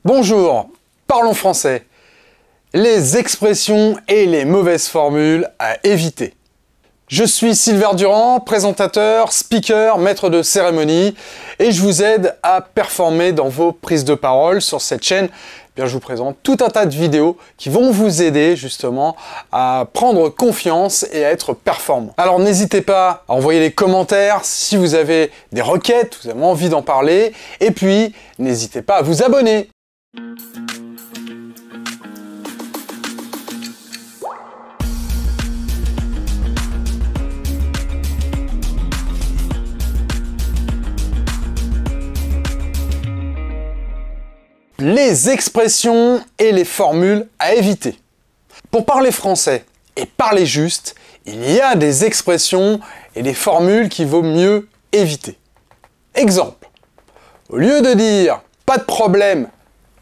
Bonjour, parlons français. Les expressions et les mauvaises formules à éviter. Je suis Sylvain Durand, présentateur, speaker, maître de cérémonie et je vous aide à performer dans vos prises de parole sur cette chaîne. Je vous présente tout un tas de vidéos qui vont vous aider justement à prendre confiance et à être performant. Alors n'hésitez pas à envoyer les commentaires si vous avez des requêtes, vous avez envie d'en parler et puis n'hésitez pas à vous abonner. Les expressions et les formules à éviter. Pour parler français et parler juste, il y a des expressions et des formules qu'il vaut mieux éviter. Exemple, au lieu de dire « pas de problème,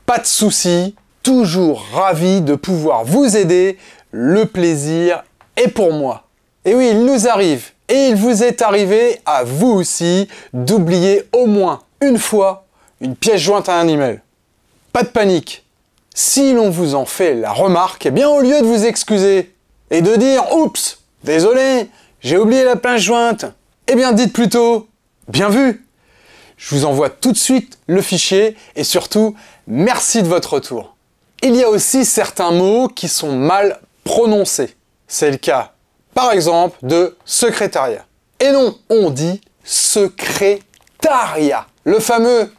pas de souci », toujours ravi de pouvoir vous aider, le plaisir est pour moi. Et oui, il nous arrive, et il vous est arrivé à vous aussi, d'oublier au moins une fois une pièce jointe à un email. Pas de panique. Si l'on vous en fait la remarque, eh bien au lieu de vous excuser et de dire « Oups, désolé, j'ai oublié la pièce jointe », eh bien dites plutôt « Bien vu ». Je vous envoie tout de suite le fichier et surtout, merci de votre retour. Il y a aussi certains mots qui sont mal prononcés. C'est le cas, par exemple, de secrétariat. Et non, on dit secrétariat. Le fameux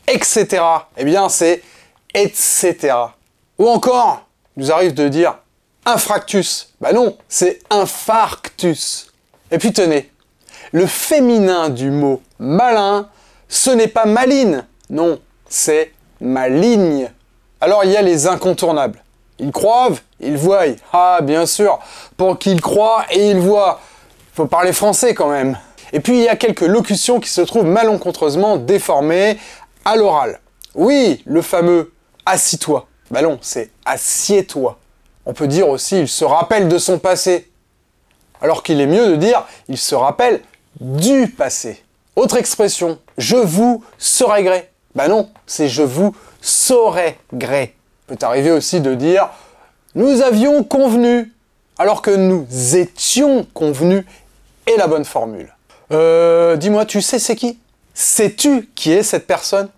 etc. Eh bien, c'est etc. Ou encore, il nous arrive de dire infractus. Bah non, c'est infarctus. Et puis tenez, le féminin du mot malin, ce n'est pas maline. Non, c'est maligne. Alors il y a les incontournables. Ils croivent, ils voient. Ah, bien sûr, pour qu'ils croient et ils voient. Il faut parler français quand même. Et puis il y a quelques locutions qui se trouvent malencontreusement déformées à l'oral. Oui, le fameux « assis-toi ». Ben non, c'est « assieds-toi ». On peut dire aussi « il se rappelle de son passé ». Alors qu'il est mieux de dire « il se rappelle du passé ». Autre expression, « je vous saurai gré ». Ben non, c'est « je vous saurai gré ». Peut arriver aussi de dire « nous avions convenu », alors que nous étions convenus est la bonne formule. Dis-moi, tu sais c'est qui ? Sais-tu qui est cette personne ?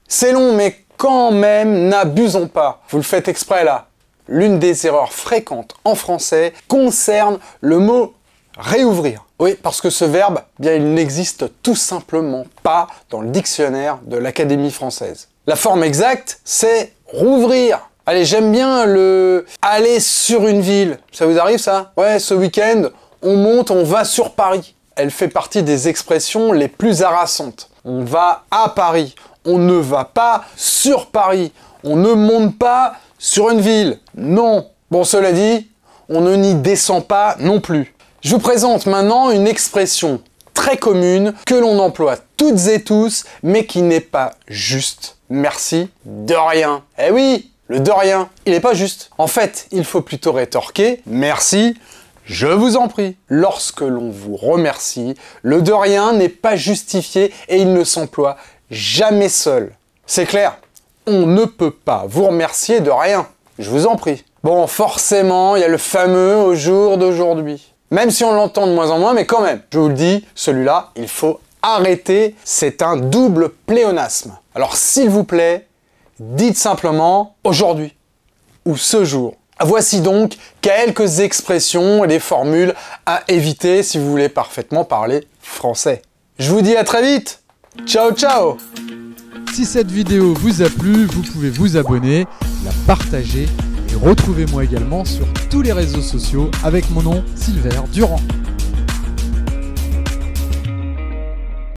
C'est long, mais quand même, n'abusons pas. Vous le faites exprès là. L'une des erreurs fréquentes en français concerne le mot « réouvrir ». Oui, parce que ce verbe, bien, il n'existe tout simplement pas dans le dictionnaire de l'Académie française. La forme exacte, c'est « rouvrir ». Allez, j'aime bien le « aller sur une ville ». Ça vous arrive ça ? Ouais, ce week-end, on monte, on va sur Paris. Elle fait partie des expressions les plus harassantes. On va à Paris, on ne va pas sur Paris, on ne monte pas sur une ville, non. Bon, cela dit, on ne n'y descend pas non plus. Je vous présente maintenant une expression très commune que l'on emploie toutes et tous, mais qui n'est pas juste. Merci, de rien. Eh oui, le de rien, il n'est pas juste. En fait, il faut plutôt rétorquer, merci, je vous en prie. Lorsque l'on vous remercie, le de rien n'est pas justifié et il ne s'emploie jamais seul. C'est clair, on ne peut pas vous remercier de rien. Je vous en prie. Bon, forcément, il y a le fameux au jour d'aujourd'hui. Même si on l'entend de moins en moins, mais quand même, je vous le dis, celui-là, il faut arrêter. C'est un double pléonasme. Alors, s'il vous plaît, dites simplement aujourd'hui ou ce jour. Voici donc quelques expressions et des formules à éviter si vous voulez parfaitement parler français. Je vous dis à très vite. Ciao, ciao! Si cette vidéo vous a plu, vous pouvez vous abonner, la partager et retrouvez-moi également sur tous les réseaux sociaux avec mon nom Sylvain Durand.